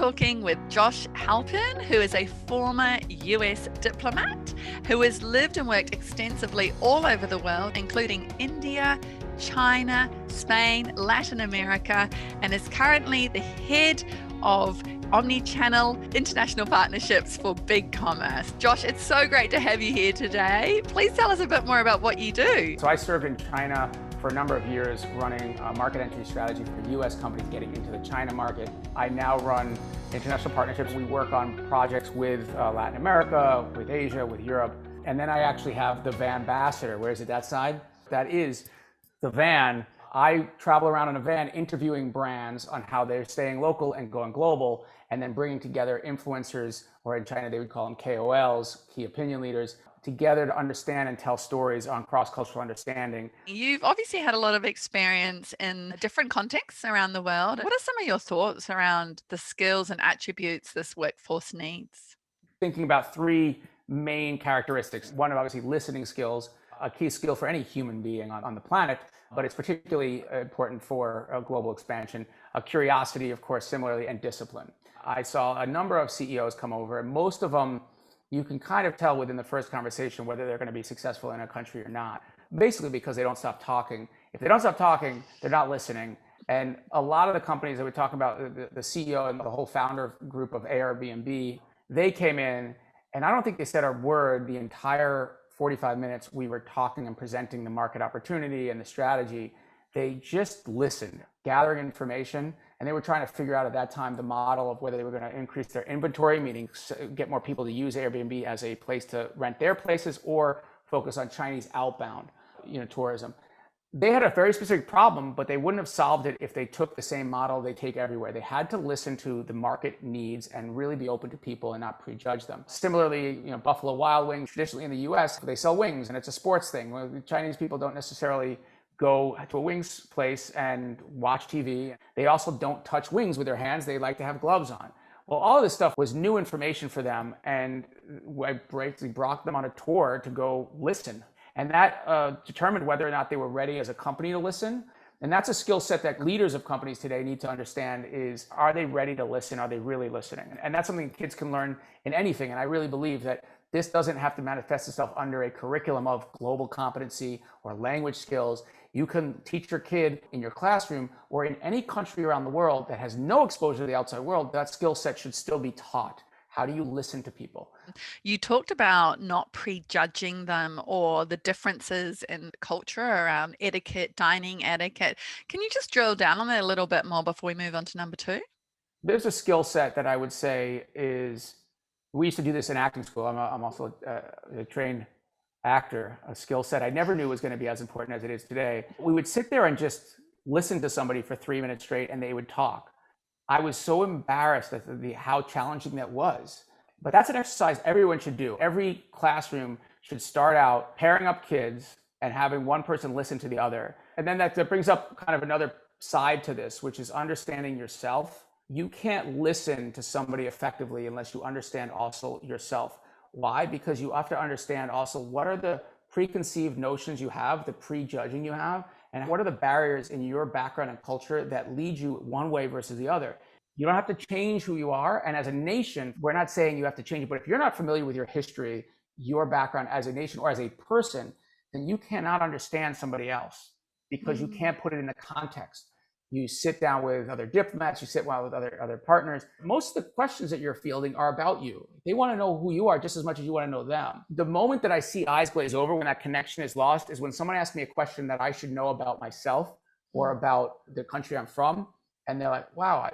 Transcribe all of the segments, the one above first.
talking with Josh Halpern, who is a former US diplomat who has lived and worked extensively all over the world, including India, China, Spain, Latin America, and is currently the head of omni-channel international partnerships for BigCommerce. Josh, it's so great to have you here today. Please tell us a bit more about what you do. So I served in China for a number of years running a market entry strategy for US companies getting into the China market. I now run international partnerships. We work on projects with Latin America, with Asia, with Europe. And then I actually have the van ambassador. Where is it, that side? That is the van. I travel around in a van interviewing brands on how they're staying local and going global, and then bringing together influencers, or in China they would call them KOLs, key opinion leaders, together to understand and tell stories on cross-cultural understanding. You've obviously had a lot of experience in different contexts around the world. What are some of your thoughts around the skills and attributes this workforce needs? Thinking about three main characteristics. One, obviously, listening skills, a key skill for any human being on the planet, but it's particularly important for global expansion. Curiosity, of course, similarly, and discipline. I saw a number of CEOs come over, and most of them, you can kind of tell within the first conversation whether they're going to be successful in a country or not, basically because they don't stop talking. If they don't stop talking, they're not listening. And a lot of the companies that we talk about, the CEO and the whole founder group of Airbnb, they came in, and I don't think they said a word the entire 45 minutes we were talking and presenting the market opportunity and the strategy. They just listened, gathering information, and they were trying to figure out at that time the model of whether they were going to increase their inventory, meaning get more people to use Airbnb as a place to rent their places, or focus on Chinese outbound, tourism. They had a very specific problem, but they wouldn't have solved it if they took the same model they take everywhere. They had to listen to the market needs and really be open to people and not prejudge them. Similarly, Buffalo Wild Wings, traditionally in the US, they sell wings and it's a sports thing. Well, Chinese people don't necessarily go to a wings place and watch TV. They also don't touch wings with their hands. They like to have gloves on. Well, all of this stuff was new information for them, and I basically brought them on a tour to go listen. And that determined whether or not they were ready as a company to listen. And that's a skill set that leaders of companies today need to understand is, are they ready to listen? Are they really listening? And that's something kids can learn in anything. And I really believe that this doesn't have to manifest itself under a curriculum of global competency or language skills. You can teach your kid in your classroom or in any country around the world that has no exposure to the outside world. That skill set should still be taught. How do you listen to people? You talked about not prejudging them or the differences in culture around etiquette, dining etiquette. Can you just drill down on that a little bit more before we move on to number two? There's a skill set that I would say is, we used to do this in acting school. I'm also a trained actor, a skill set I never knew was going to be as important as it is today. We would sit there and just listen to somebody for 3 minutes straight and they would talk. I was so embarrassed at how challenging that was. But that's an exercise everyone should do. Every classroom should start out pairing up kids and having one person listen to the other. And then that brings up kind of another side to this, which is understanding yourself. You can't listen to somebody effectively unless you understand also yourself. Why? Because you have to understand also what are the preconceived notions you have, the prejudging you have, and what are the barriers in your background and culture that lead you one way versus the other. You don't have to change who you are. And as a nation, we're not saying you have to change it, but if you're not familiar with your history, your background as a nation or as a person, then you cannot understand somebody else because you can't put it in a context. You sit down with other diplomats, you sit down with other partners. Most of the questions that you're fielding are about you. They want to know who you are just as much as you want to know them. The moment that I see eyes glaze over when that connection is lost is when someone asks me a question that I should know about myself or about the country I'm from. And they're like, wow,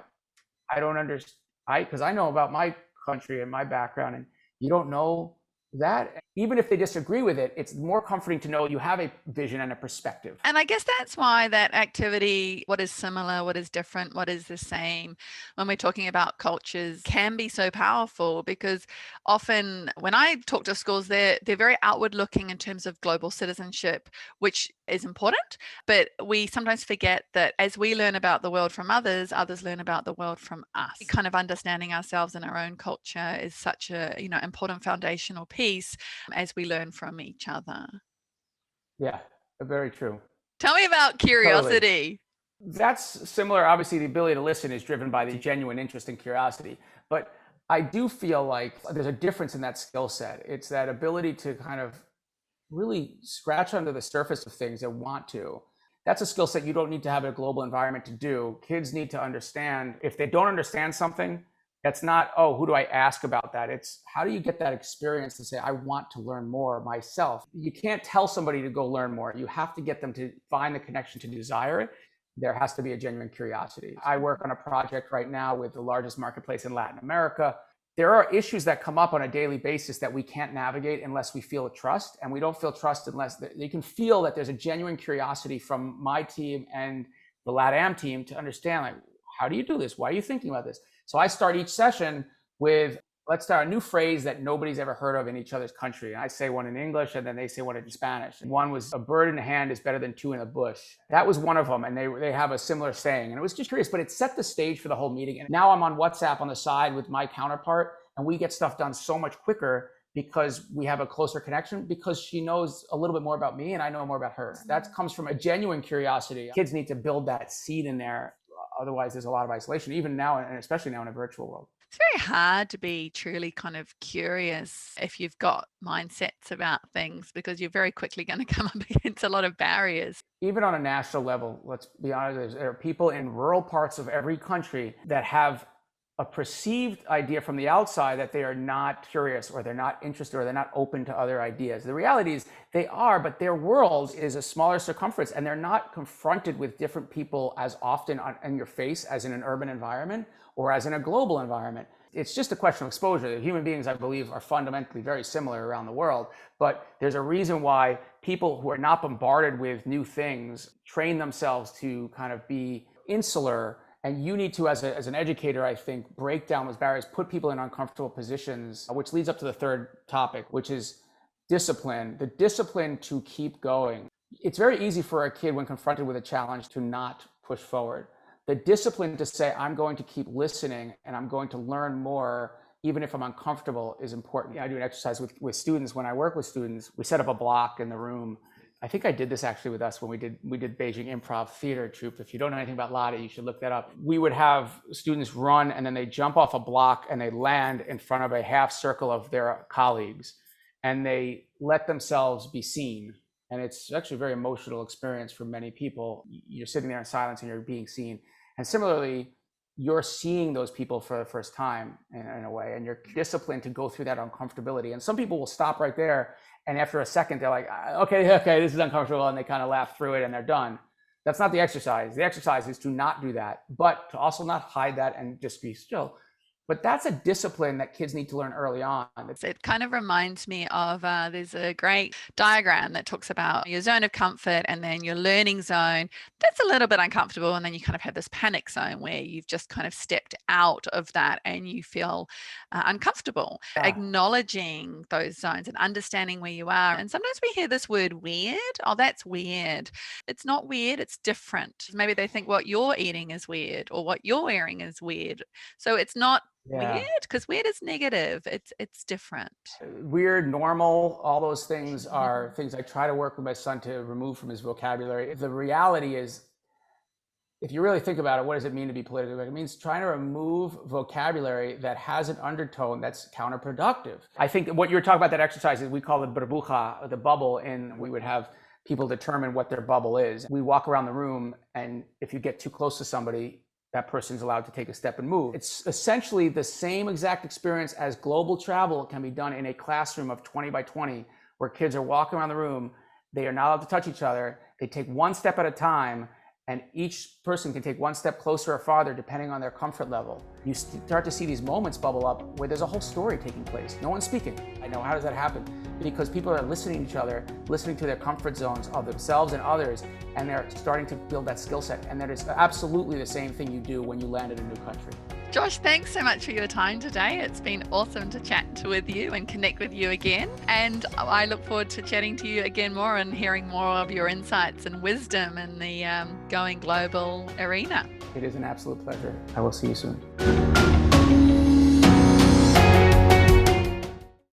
I don't understand. Because I know about my country and my background, and you don't know that. Even if they disagree with it, it's more comforting to know you have a vision and a perspective. And I guess that's why that activity, what is similar, what is different, what is the same, when we're talking about cultures, can be so powerful, because often when I talk to schools, they're very outward looking in terms of global citizenship, which is important. But we sometimes forget that as we learn about the world from others, others learn about the world from us. Kind of understanding ourselves and our own culture is such a important foundational piece as we learn from each other. Yeah, very true. Tell me about curiosity. That's similar. Obviously, the ability to listen is driven by the genuine interest and curiosity. But I do feel like there's a difference in that skill set. It's that ability to kind of really scratch under the surface of things and want to. That's a skill set you don't need to have a global environment to do. Kids need to understand. If they don't understand something, that's not, oh, who do I ask about that? It's how do you get that experience to say, I want to learn more myself? You can't tell somebody to go learn more. You have to get them to find the connection to desire it. There has to be a genuine curiosity. I work on a project right now with the largest marketplace in Latin America. There are issues that come up on a daily basis that we can't navigate unless we feel trust. And we don't feel trust unless you can feel that there's a genuine curiosity from my team and the LATAM team to understand, like, how do you do this? Why are you thinking about this? So I start each session with, let's start a new phrase that nobody's ever heard of in each other's country. And I say one in English, and then they say one in Spanish. And one was, a bird in the hand is better than two in the bush. That was one of them. And they have a similar saying. And it was just curious, but it set the stage for the whole meeting. And now I'm on WhatsApp on the side with my counterpart, and we get stuff done so much quicker because we have a closer connection, because she knows a little bit more about me and I know more about her. That comes from a genuine curiosity. Kids need to build that seed in there. Otherwise, there's a lot of isolation, even now, and especially now in a virtual world. It's very hard to be truly kind of curious if you've got mindsets about things, because you're very quickly going to come up against a lot of barriers. Even on a national level, let's be honest, there are people in rural parts of every country that have a perceived idea from the outside that they are not curious, or they're not interested, or they're not open to other ideas. The reality is they are, but their world is a smaller circumference, and they're not confronted with different people as often in your face as in an urban environment or as in a global environment. It's just a question of exposure. Human beings, I believe, are fundamentally very similar around the world, but there's a reason why people who are not bombarded with new things train themselves to kind of be insular. And you need to, as an educator, I think, break down those barriers, put people in uncomfortable positions, which leads up to the third topic, which is discipline, the discipline to keep going. It's very easy for a kid when confronted with a challenge to not push forward. The discipline to say, I'm going to keep listening and I'm going to learn more, even if I'm uncomfortable, is important. I do an exercise with students. When I work with students, we set up a block in the room. I think I did this actually with us when we did Beijing Improv Theater Troupe. If you don't know anything about LADA, you should look that up. We would have students run, and then they jump off a block and they land in front of a half circle of their colleagues, and they let themselves be seen. And it's actually a very emotional experience for many people. You're sitting there in silence and you're being seen. And similarly, you're seeing those people for the first time in a way, and you're disciplined to go through that uncomfortability. And some people will stop right there, and after a second, they're like, okay, this is uncomfortable, and they kind of laugh through it and they're done. That's not the exercise. The exercise is to not do that, but to also not hide that and just be still. But that's a discipline that kids need to learn early on. It kind of reminds me of, there's a great diagram that talks about your zone of comfort and then your learning zone. That's a little bit uncomfortable. And then you kind of have this panic zone where you've just kind of stepped out of that and you feel uncomfortable. Yeah. Acknowledging those zones and understanding where you are. And sometimes we hear this word weird. Oh, that's weird. It's not weird. It's different. Maybe they think what you're eating is weird or what you're wearing is weird. So it's not weird, because weird is negative. It's different. Weird, normal, all those things are things I try to work with my son to remove from his vocabulary. The reality is, if you really think about it, what does it mean to be politically correct? It means trying to remove vocabulary that has an undertone that's counterproductive. I think what you're talking about, that exercise, is we call it burbuja, the bubble, and we would have people determine what their bubble is. We walk around the room, and if you get too close to somebody, that person's allowed to take a step and move. It's essentially the same exact experience as global travel can be done in a classroom of 20 by 20, where kids are walking around the room. They are not allowed to touch each other. They take one step at a time, and each person can take one step closer or farther depending on their comfort level. You start to see these moments bubble up where there's a whole story taking place. No one's speaking. I know, how does that happen? Because people are listening to each other, listening to their comfort zones of themselves and others, and they're starting to build that skill set. And that is absolutely the same thing you do when you land in a new country. Josh, thanks so much for your time today. It's been awesome to chat with you and connect with you again. And I look forward to chatting to you again more and hearing more of your insights and wisdom in the going global arena. It is an absolute pleasure. I will see you soon.